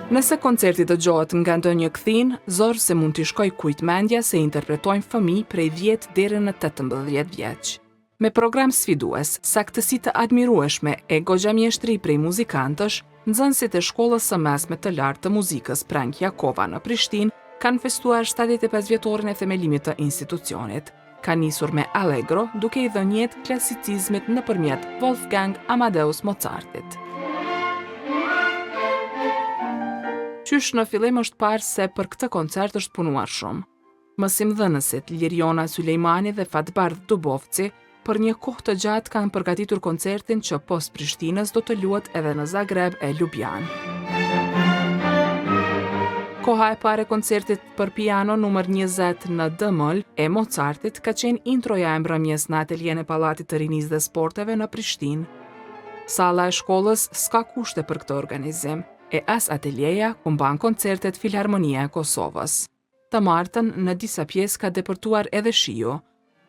Nëse koncerti dëgjohet nga ndonjë kthin, zorë se mund t'i shkoj kujt mendja se interpretojnë fëmijë prej 10 deri në 18 vjeç. Me program sfidues, saktësi të admirueshme e goxhamjeshtri prej muzikantësh, nxënësit e shkollës së mesme të lartë të muzikës Prank Jakova në Prishtinë kanë festuar 75 vjetorin e themelimit të institucionit. Ka nisur me Allegro, duke i dhënë jetë klasicizmit nëpërmjet Wolfgang Amadeus Mozartit. Qysh në fillim është parë se për këtë koncert është punuar shumë. Mësimdhënësit Liriona Sulejmani dhe Fatbardh Dubovci për një kohë të gjatë kanë përgatitur koncertin që post Prishtinës do të luhet edhe në Zagreb e Ljubljan. Koha e parë e koncertit për piano numër 20 në D-moll e Mozartit ka qenë introja e mbrëmjes në ateljen e Pallatit të Rinisë dhe Sporteve në Prishtinë. Salla e shkollës s'ka kushte për këtë organizim, e as ateljeja ku mban koncertet Filharmonia e Kosovës. Të martën në disa pjesë ka depërtuar edhe shiu,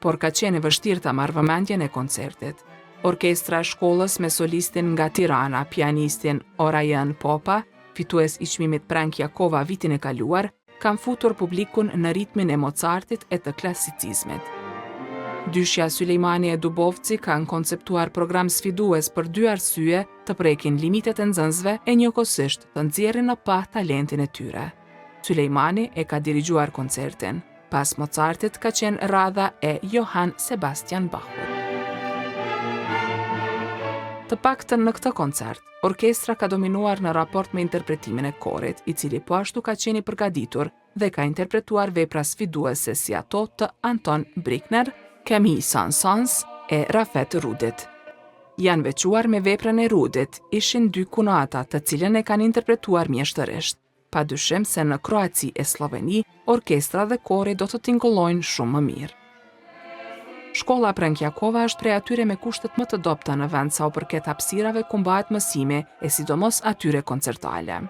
por ka qenë e vështirë ta marrë vëmendjen e koncertit. Orkestra e shkollës me solistin nga Tirana, pianistin Orajan Popa, fitues i çmimit Prank Jakova vitin e kaluar, kanë futur publikun në ritmin e Mozartit e të klasicizmit. Dyshja Sulejmani e Dubovci kanë konceptuar program sfidues për 2 arsye: të prekin limitet e nxënësve e njëkohësisht të nxjerrin në pa talentin e tyre. Sulejmani e ka dirigjuar koncertin. Pas Mozartit ka qenë radha e Johann Sebastian Bachut. Të paktën në këtë koncert, orkestra ka dominuar në raport me interpretimin e korit, i cili po ashtu ka qenë i përgatitur dhe ka interpretuar vepra sfiduese si ato të Anton Bruckner, Camille Saint-Saëns e Rafet Rudit. Janë veçuar me veprën e Rudit, ishin 2 kunata të cilën e kanë interpretuar mjeshtërisht. Padyshim se në Kroaci e Sloveni, orkestra dhe kori do të tingëllojnë shumë më mirë. Shkolla Prank Jakova është prej atyre me kushtet më të dobta në vend sa u përket hapësirave ku mbahet mësime e sidomos atyre koncertale.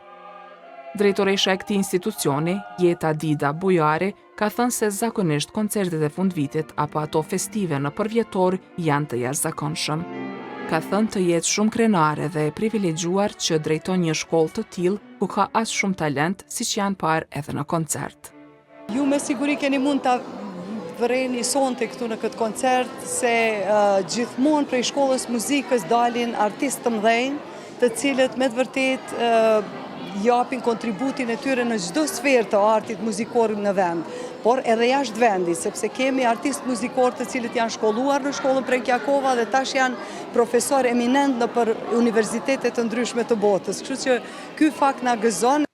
Drejtoresha e këtij institucioni, Jeta Dida Bujari, ka thënë se zakonisht koncertet e fundvitit apo ato festive në përvjetor janë të jashtëzakonshëm. Ka thënë të jetë shumë krenare dhe e privilegjuar që drejton një shkollë të tillë ku ka as shumë talent siç janë parë edhe në koncert. Ju me siguri keni mund ta vëreni sonte këtu në këtë koncert se gjithmonë prej shkollës muzikës dalin artistë të mëdhenj, të cilët me të vërtetë japin kontributin e tyre në çdo sferë të artit muzikor në vend, por edhe jashtë vendit, sepse kemi artistë muzikor të cilët janë shkolluar në shkollën Prank Jakova dhe tash janë profesor eminent në për universitete të ndryshme të botës. Kështu që ky fakt na gëzon.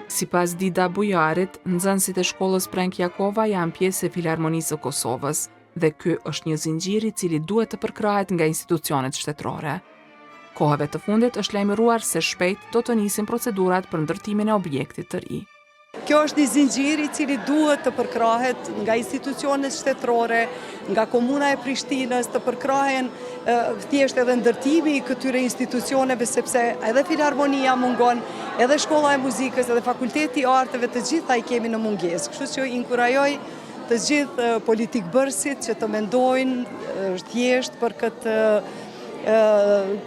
Sipas Dida Bujarit, nxënësit e shkollës Prank Jakova janë pjesë e Filharmonisë së Kosovës dhe ky është një zinxhir i cili duhet të përkrahet nga institucionet shtetërore. Kohëve të fundit është lajmëruar se shpejt do të nisin procedurat për ndërtimin e objektit të ri. Kjo është një zinxhir i cili duhet të përkrahet nga institucionet shtetërore, nga Komuna e Prishtinës, të përkrahen thjesht edhe ndërtimi i këtyre institucioneve, sepse edhe Filharmonia mungon, edhe Shkolla e Muzikës, edhe Fakulteti i Arteve, të gjitha i kemi në mungesë. Kështu që inkurajoj të gjithë politikbërësit që të mendojnë thjesht për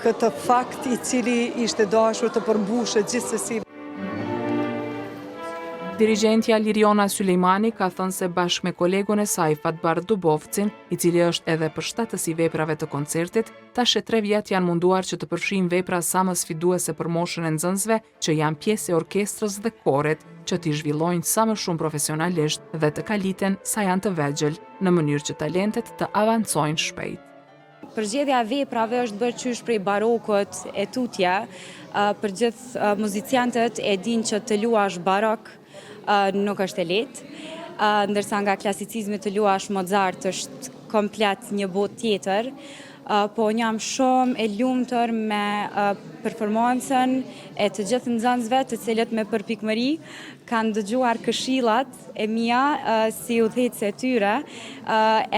këtë fakt i cili ishte dashur të përmbushet gjithsesi. Dirigentja Liriona Sulejmani ka thënë se bashkë me kolegun e saj Fatbardh Dubovcin, i cili është edhe përshtatës i veprave të koncertit, tash e 3 vjet janë munduar që të përfshijnë vepra sa më sfiduese për moshën e nxënësve që janë pjesë e orkestrës dhe korit, që t'i zhvillojnë sa më shumë profesionalisht dhe të kaliten sa janë të vegjël, në mënyrë që talentet të avancojnë shpejt. Përzgjedhja e veprave është bërë qysh prej barokut e tutje, për gjithë muziciantët e dinë që të luash barok nuk është e lehtë, ndërsa nga klasicizmi të luash Mozart është komplet një botë tjetër, po jam shumë e lumtur me performancën e të gjithë nxënësve të cilët me përpikmëri kanë dëgjuar këshillat e mia si udhëhecë e tyre,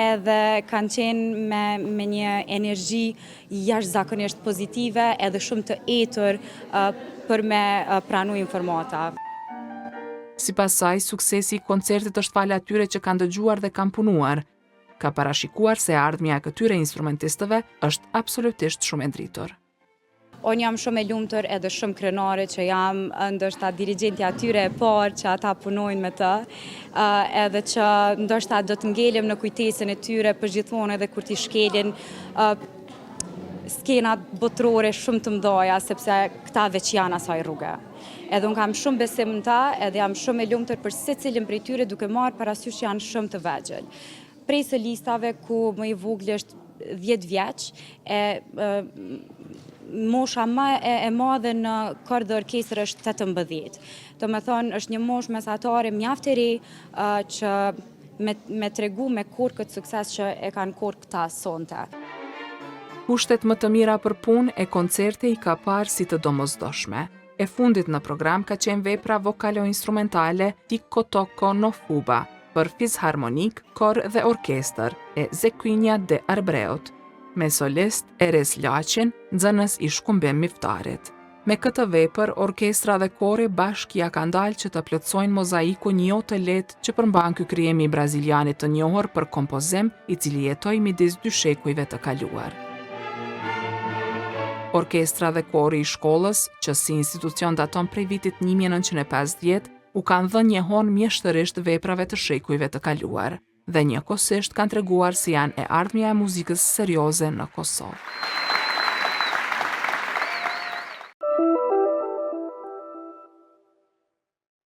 edhe kanë qenë me një energji jashtëzakonisht pozitive edhe shumë të etur për me pranu informata. Sipas saj, suksesi i koncertit është fal atyre që kanë dëgjuar dhe kanë punuar. Ka parashikuar se ardhmja e këtyre instrumentistëve është absolutisht shumë e dritur. Unë jam shumë e lumtur edhe shumë krenare që jam ndoshta dirigjenti atyre e parë që ata punojnë me të, edhe që ndoshta do të ngelem në kujtesën e tyre përgjithmonë edhe kur t'i shkelin skenat botërore shumë të mdoja, sepse këta veç janë asaj rrugë. Edhe unë kam shumë besim në ta, edhe jam shumë e lumtur për secilin prej tyre duke marrë parasysh që janë shumë të vegjël. Prej solistave ku më i vogël është 10 vjeç, mosha më e madhe në kor dhe orkestër është 18. Do me thonë është një moshë mesatare mjaft e re që me tregu me kur këtë sukses që e kanë kur këta sonte. Kushtet më të mira për punë e koncerte i ka parë si të domosdoshme. E fundit në program ka qenë vepra vokalo-instrumentale Tikko Tokko no Fuba për fizharmonik, kor dhe orkestër e Zekwinja de Arbreut, me solist Eres Laqin, nxënës i Shkumbem Miftarit. Me këtë vepër, orkestra dhe kori bashkë ja kanë dalë që të plotësojnë mozaiku një jo të lehtë që përmban ky krijimi brazilianit të njohur për kompozim, i cili jetoi midis dy shekujve të kaluar. Orkestra dhe kori i shkollës, që si institucion daton prej vitit 1950, u kanë dhënë njehon mjeshtërisht veprave të shekujve të kaluar, dhe njëkohësisht kanë treguar se janë e ardhmja e muzikës serioze në Kosovë.